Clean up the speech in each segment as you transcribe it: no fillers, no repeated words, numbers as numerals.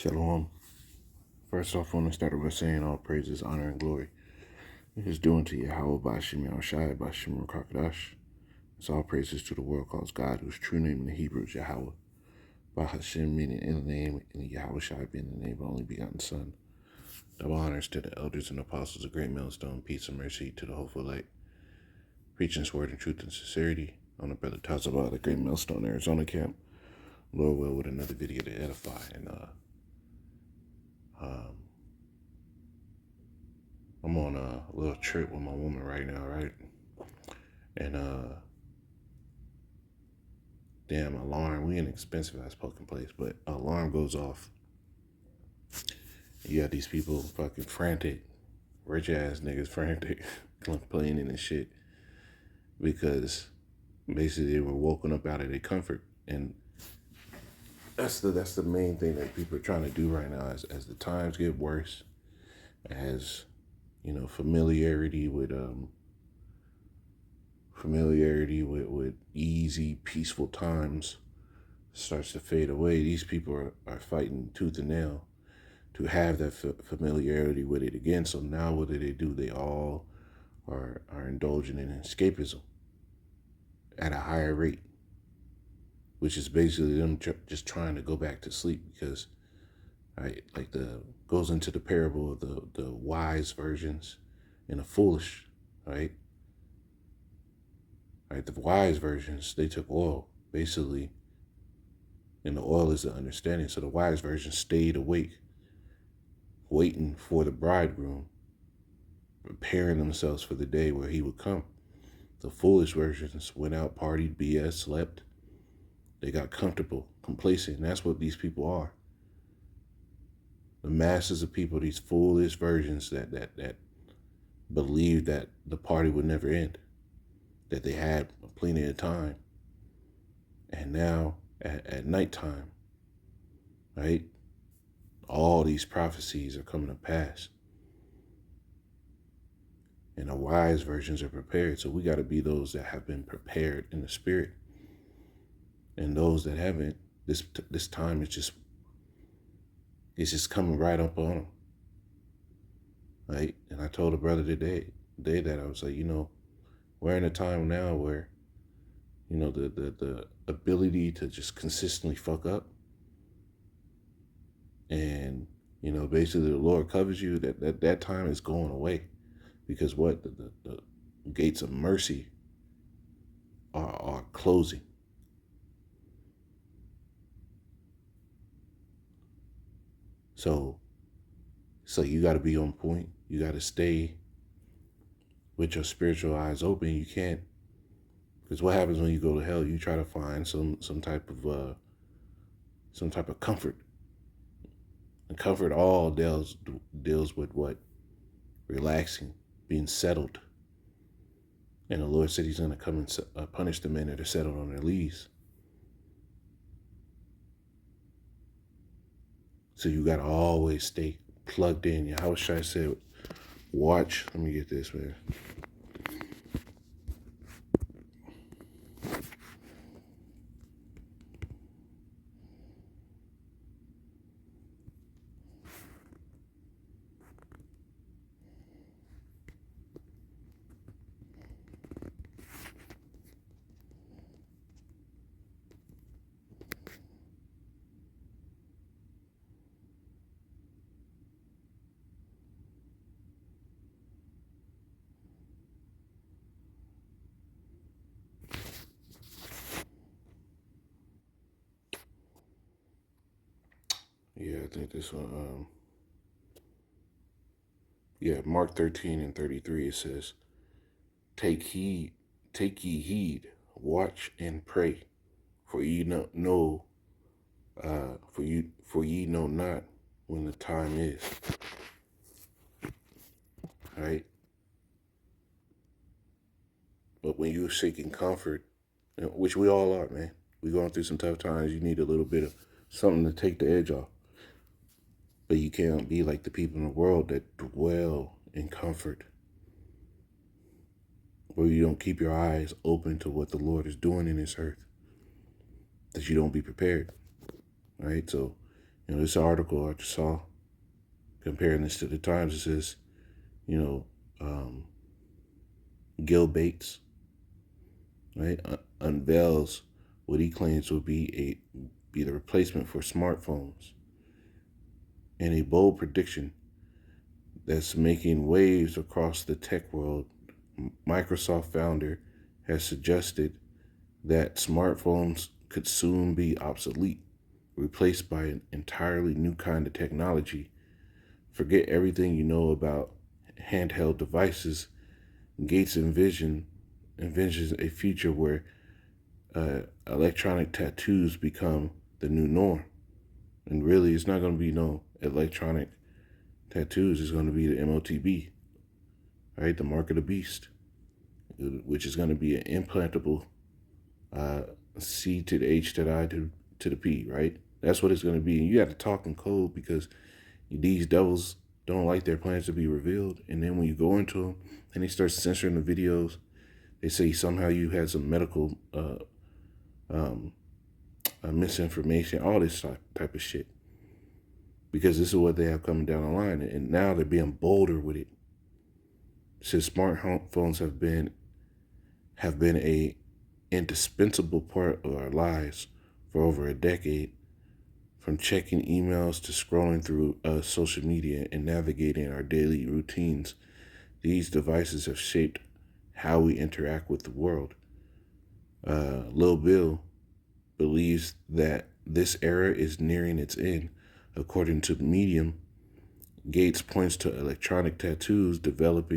Shalom. First off, I want to start by saying all praises, honor, and glory is due unto Yahweh Bashim Yahushai Bashim Rakakadash. It's all praises to the world calls God, whose true name in the Hebrew is Yahweh. Bahashim meaning in the name, and Yahushai being the name of the only begotten Son. Double honors to the elders and apostles of Great Millstone. Peace and mercy to the hopeful light. Preaching this word in truth and sincerity on the brother Tazabah, the Great Millstone, Arizona camp. Lord will with another video to edify and I'm on a little trip with my woman right now, right? And damn, alarm. We in expensive ass fucking place, but alarm goes off. You got these people fucking frantic, rich ass niggas frantic, complaining and shit because basically they were woken up out of their comfort, and that's the main thing that people are trying to do right now. As the times get worse, as you know, familiarity with easy, peaceful times starts to fade away. These people are fighting tooth and nail to have that familiarity with it again. So now what do? They all are indulging in escapism at a higher rate, which is basically them just trying to go back to sleep because, right, like goes into the parable of the wise virgins and the foolish, right? Right, the wise virgins, they took oil, basically, and the oil is the understanding. So the wise virgins stayed awake, waiting for the bridegroom, preparing themselves for the day where he would come. The foolish virgins went out, partied, BS, slept. They got comfortable, complacent, and that's what these people are. The masses of people, these foolish virgins that believed that the party would never end, that they had plenty of time. And now at nighttime, right, all these prophecies are coming to pass. And the wise virgins are prepared. So we got to be those that have been prepared in the spirit. And those that haven't, this time is just coming right up on them. Right? And I told a brother today that I was like, we're in a time now where, the ability to just consistently fuck up and, basically the Lord covers you, that time is going away. Because what? The gates of mercy are closing. So you got to be on point. You got to stay with your spiritual eyes open. You can't, because what happens when you go to hell? You try to find some type of comfort. And comfort all deals with what? Relaxing, being settled. And the Lord said He's going to come and punish the men that are settled on their leaves. So you got to always stay plugged in. How should I say it? Watch. Let me get this, man. Yeah, I think this one. Mark 13:33, it says, take ye heed, watch and pray, for ye know not when the time is. Right? But when you're seeking comfort, which we all are, man, we're going through some tough times, you need a little bit of something to take the edge off. But you can't be like the people in the world that dwell in comfort, where you don't keep your eyes open to what the Lord is doing in this earth, that you don't be prepared, right? So This article I just saw comparing this to the Times. It says, you know, Gil Bates, right, unveils what he claims will be the replacement for smartphones, and a bold prediction that's making waves across the tech world. Microsoft founder has suggested that smartphones could soon be obsolete, replaced by an entirely new kind of technology. Forget everything you know about handheld devices. Gates envisions a future where electronic tattoos become the new norm. And really, it's not going to be no electronic tattoos. It's going to be the MOTB, right? The mark of the beast, which is going to be an implantable C to the H to the I to the P, right? That's what it's going to be. And you have to talk in code because these devils don't like their plans to be revealed. And then when you go into them and they start censoring the videos, they say somehow you had some medical misinformation, all this type of shit. Because this is what they have coming down the line. And now they're being bolder with it. Since smartphones have been a indispensable part of our lives for over a decade, from checking emails to scrolling through social media and navigating our daily routines, these devices have shaped how we interact with the world. Lil Bill believes that this era is nearing its end. According to Medium, Gates points to electronic tattoos developed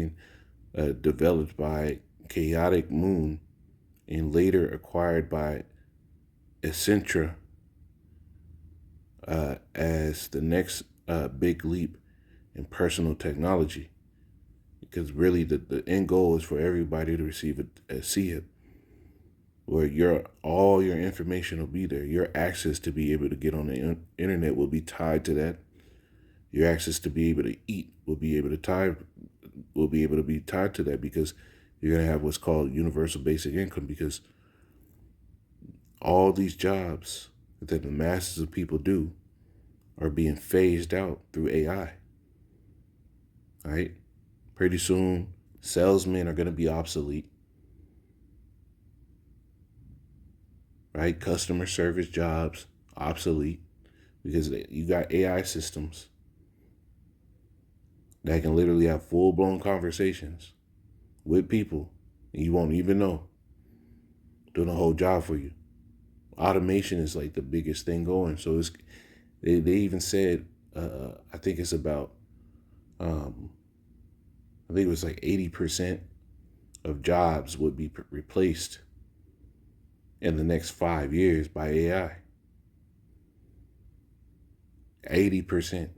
by Chaotic Moon and later acquired by Essentra as the next big leap in personal technology. Because really the end goal is for everybody to receive a CHIP, where all your information will be there. Your access to be able to get on the internet will be tied to that. Your access to be able to eat will be able to be tied to that, because you're going to have what's called universal basic income, because all these jobs that the masses of people do are being phased out through AI. Right? Pretty soon, salesmen are going to be obsolete. Right? Customer service jobs, obsolete, because you got AI systems that can literally have full-blown conversations with people, and you won't even know, doing a whole job for you. Automation is like the biggest thing going. So they even said, I think it's about, I think it was like 80% of jobs would be replaced in the next 5 years by AI. 80%.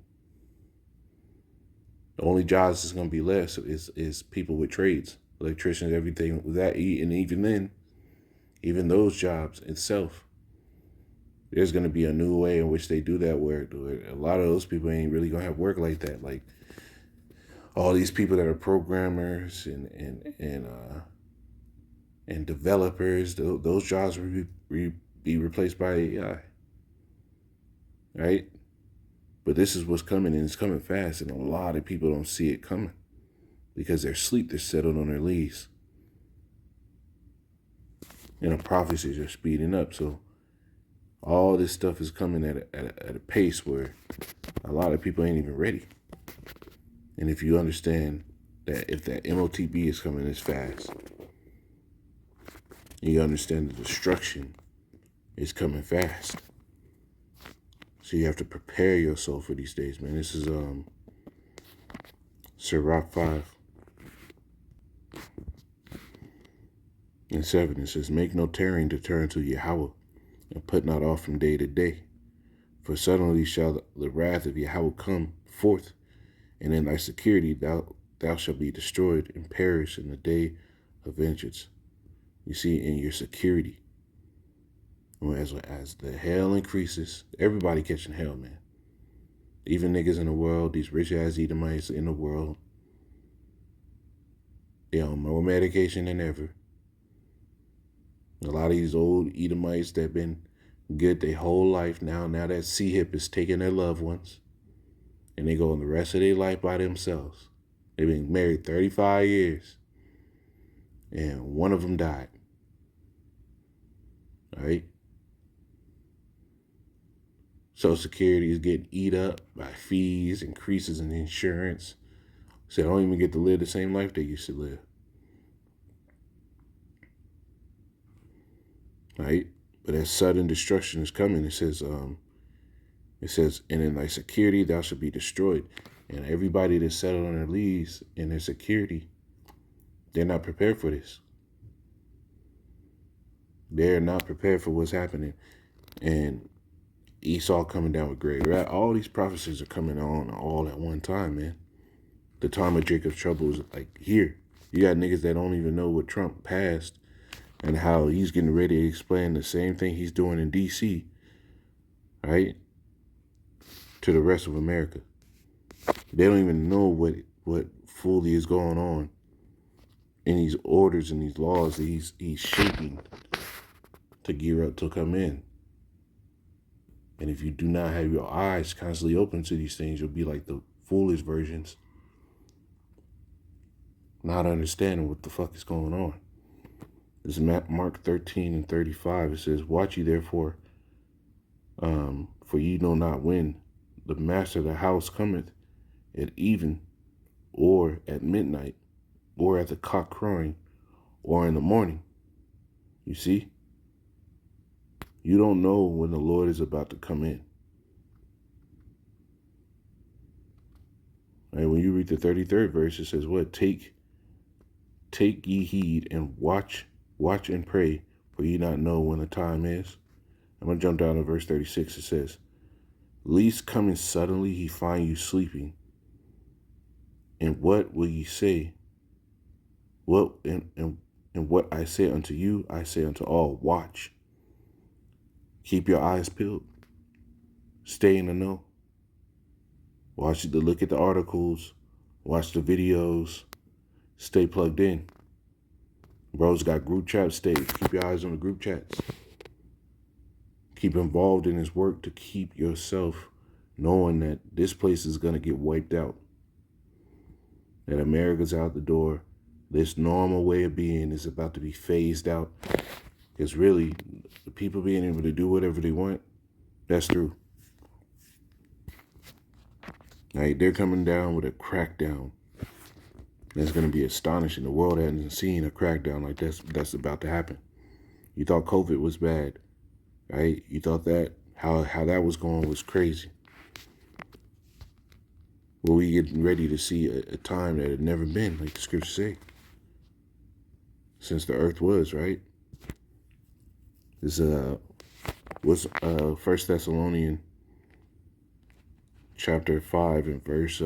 The only jobs that's going to be less is people with trades, electricians, everything with that. And even then, even those jobs itself, there's going to be a new way in which they do that, where a lot of those people ain't really going to have work like that. Like all these people that are programmers and developers, those jobs will be replaced by AI. Right? But this is what's coming, and it's coming fast, and a lot of people don't see it coming because they're asleep, they're settled on their leaves. And the prophecies are speeding up. So all this stuff is coming at a pace where a lot of people ain't even ready. And if you understand that if that MOTB is coming this fast, you understand the destruction is coming fast. So you have to prepare yourself for these days, man. This is Sirach 5:7. It says, "Make no tarrying to turn to Yahweh, and put not off from day to day. For suddenly shall the wrath of Yahweh come forth, and in thy security thou shalt be destroyed and perish in the day of vengeance." You see, in your security. As the hell increases, everybody catching hell, man. Even niggas in the world, these rich ass Edomites in the world, they on more medication than ever. A lot of these old Edomites that been get their whole life now that C-HIP is taking their loved ones, and they go on the rest of their life by themselves. They've been married 35 years, and one of them died. All right? Social Security is getting eat up by fees, increases in insurance. So they don't even get to live the same life they used to live. Right? But as sudden destruction is coming, it says, and in thy security thou shalt be destroyed. And everybody that's settled on their leaves in their security, they're not prepared for this. They're not prepared for what's happening. And Esau coming down with great wrath. All these prophecies are coming on all at one time, man. The time of Jacob's trouble is like here. You got niggas that don't even know what Trump passed and how he's getting ready to explain the same thing he's doing in D.C., right, to the rest of America. They don't even know what fully is going on in these orders and these laws that he's shaping to gear up to come in. And if you do not have your eyes constantly open to these things, you'll be like the foolish versions, not understanding what the fuck is going on. This is Mark 13 and 35. It says, watch ye therefore, for ye know not when the master of the house cometh, at even, or at midnight, or at the cock crowing, or in the morning. You see? You don't know when the Lord is about to come in. And when you read the 33rd verse, it says, what? Take ye heed and watch and pray, for ye not know when the time is. I'm going to jump down to verse 36. It says, least coming suddenly he find you sleeping. And what will ye say? What and what I say unto you, I say unto all, watch. Keep your eyes peeled. Stay in the know. Look at the articles. Watch the videos. Stay plugged in. Bro's got group chats. Keep your eyes on the group chats. Keep involved in his work to keep yourself knowing that this place is going to get wiped out. That America's out the door. This normal way of being is about to be phased out. Because really, the people being able to do whatever they want, that's true. Right? They're coming down with a crackdown. That's going to be astonishing. The world hasn't seen a crackdown like that's about to happen. You thought COVID was bad, right? You thought that how that was going was crazy. Well, we getting ready to see a time that had never been, like the scriptures say, since the earth was, right? This was 1 Thessalonians chapter 5 and verse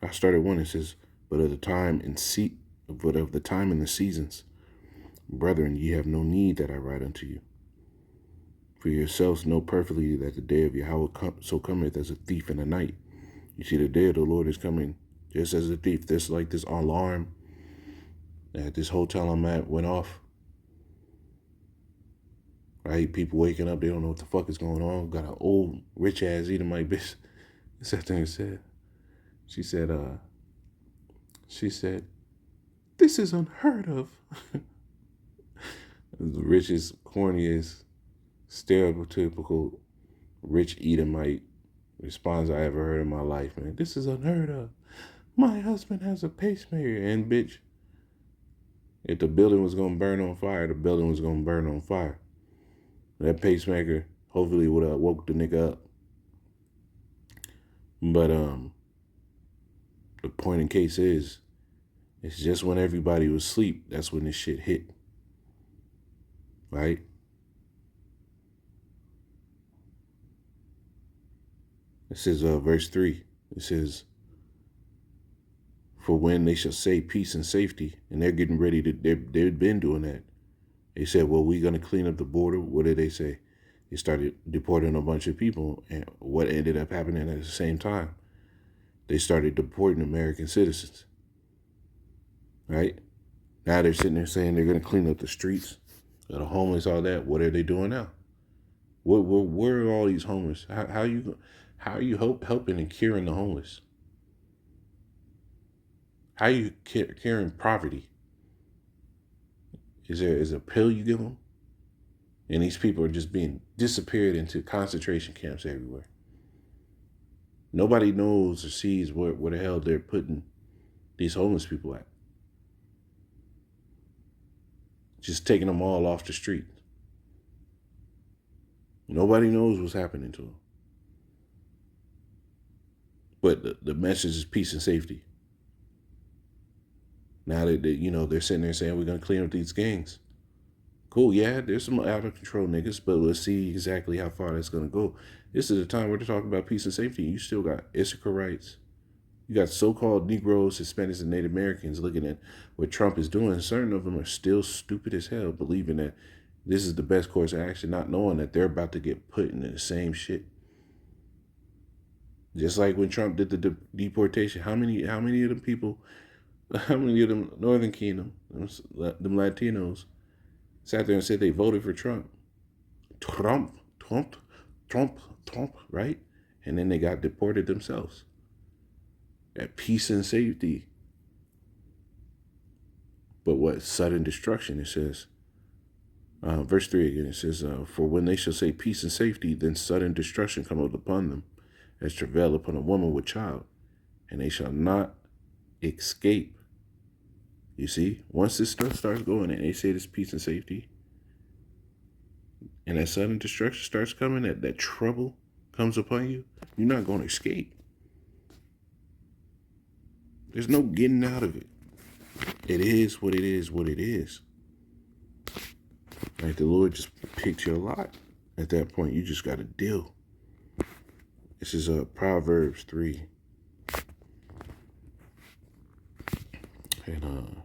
I started one. It says, but of the time and the seasons, brethren, ye have no need that I write unto you. For yourselves know perfectly that the day of Yahweh so cometh as a thief in the night. You see, the day of the Lord is coming just as a thief. This like this alarm at this hotel I'm at went off. Right? People waking up, they don't know what the fuck is going on. Got an old rich ass Edomite bitch sat there and said, she said, this is unheard of. The richest, corniest, stereotypical rich Edomite response I ever heard in my life, man. This is unheard of. My husband has a pacemaker. And bitch, if the building was going to burn on fire, the building was going to burn on fire. That pacemaker hopefully would have woke the nigga up. But the point in case is, it's just when everybody was asleep, that's when this shit hit. Right? It says, verse 3, it says, for when they shall say peace and safety, and they're getting ready to, they've been doing that. They said, well, we're going to clean up the border. What did they say? They started deporting a bunch of people, and what ended up happening at the same time? they started deporting American citizens, right? Now they're sitting there saying they're going to clean up the streets, the homeless, all that. What are they doing now? Where are all these homeless? How are you helping and curing the homeless? How are you curing poverty? Is a pill you give them? And these people are just being disappeared into concentration camps everywhere. Nobody knows or sees where the hell they're putting these homeless people at. Just taking them all off the street. Nobody knows what's happening to them. But the message is peace and safety. Now that they're sitting there saying we're gonna clean up these gangs. Cool, yeah, there's some out of control niggas, but let's see exactly how far that's gonna go. This is the time where they're talking about peace and safety. You still got Issachar rights. You got so-called Negroes, Hispanics, and Native Americans looking at what Trump is doing. Certain of them are still stupid as hell, believing that this is the best course of action, not knowing that they're about to get put into the same shit. Just like when Trump did the deportation, how many of them people, how many of them Northern Kingdom, them Latinos, sat there and said they voted for Trump. Trump, right? And then they got deported themselves. At peace and safety. But what? Sudden destruction, it says. Verse 3 again, it says, for when they shall say peace and safety, then sudden destruction cometh upon them, as travail upon a woman with child, and they shall not escape. You see, once this stuff starts going and they say this peace and safety, and that sudden destruction starts coming, that trouble comes upon you, you're not going to escape. There's no getting out of it. It is what it is, what it is. Like the Lord just picked your lot. At that point, you just got to deal. This is Proverbs 3. And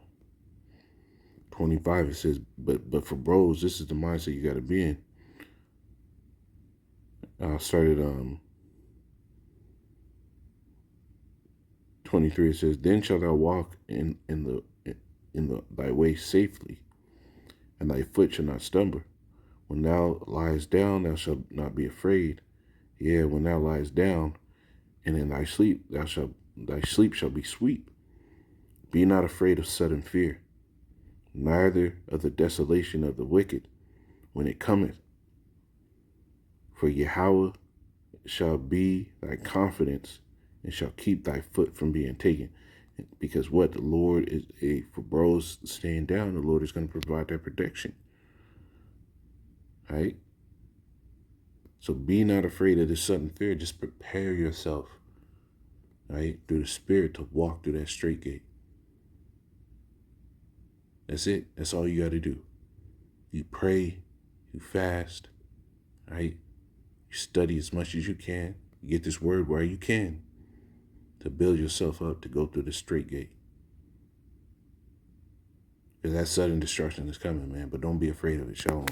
25, it says, but for bros, this is the mindset you got to be in. I started 23. It says, then shalt thou walk in thy way safely, and thy foot shall not stumble. When thou liest down, thou shalt not be afraid. Yeah, when thou liest down, and in thy sleep thy sleep shall be sweet. Be not afraid of sudden fear, neither of the desolation of the wicked when it cometh. For Yahweh shall be thy confidence, and shall keep thy foot from being taken. Because what? The Lord is for bros staying down, the Lord is going to provide that protection. Right? So be not afraid of this sudden fear. Just prepare yourself, right, through the Spirit to walk through that straight gate. That's it. That's all you got to do. You pray, you fast, right? You study as much as you can. You get this word where you can to build yourself up to go through the straight gate. Because that sudden destruction is coming, man. But don't be afraid of it. Shalom.